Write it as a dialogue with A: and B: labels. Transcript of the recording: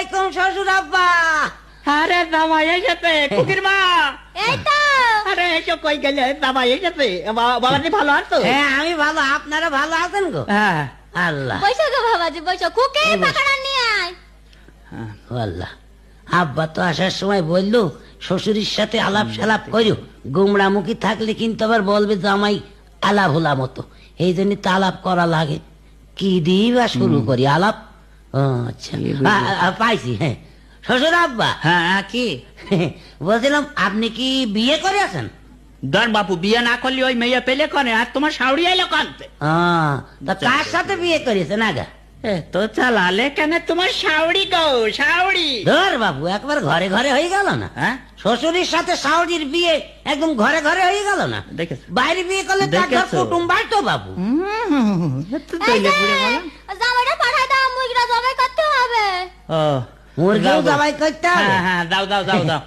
A: আলাইকুম শ্বশুর আব্বা।
B: আরে জামাই এসেছে, খুকির মা।
C: এই তো
B: আরে এসো, কই গেলে? জামাই এসেছে। বাবাজি ভালো আছো?
A: হ্যাঁ আমি ভালো, আপনারা ভালো আছেন গো?
B: হ্যাঁ।
A: আল্লাহ
C: বৈশা গো বাবাজি, বৈশা। খুকে পাকড়া নিয়ে আয়।
A: আল্লাহ, আব্বা তো আসার সময় বললো শ্বশুরের সাথে আলাপ সালাপ করো, গুমরামুখী থাকলে কিন্তু আবার বলবে জামাই আলাপ হোলা মতো, এই জন্য তো আলাপ করা লাগে। কি দিয়ে বা শুরু করি আলাপ? ও আচ্ছা, পাইছি। হ্যাঁ শ্বশুর আব্বা,
B: হ্যাঁ কি
A: বলছিলাম আপনি কি বিয়ে করে আছেন?
B: ধর বাপু, বিয়ে না করলে ওই মেয়ে পেলে করে, আর তোমার শাউরি এলো কানতে।
A: তা কার সাথে বিয়ে করেছেন আগা?
B: তো চালালে কেন তোমার শাউরি গো, শাউরি।
A: ধর বাবু, একবার ঘরে ঘরে হয়ে গেল না?
B: হ্যাঁ,
A: শ্বশুরের সাথে শাওরির বিয়ে একদম ঘরে ঘরে হয়ে গেল না?
B: দেখেছো?
A: বাইরে বিয়ে করলে তার ঘর
B: দেখেছো?
A: কুটুম বাড়তো বাবু।
C: জামাইটা পাঠাই দাও, মুগরা জবাই করতে হবে।
B: ও
A: মুরগিও
B: যাও গো।
A: জবাই করতে হবে?
B: হ্যাঁ হ্যাঁ, দাও দাও দাও দাও।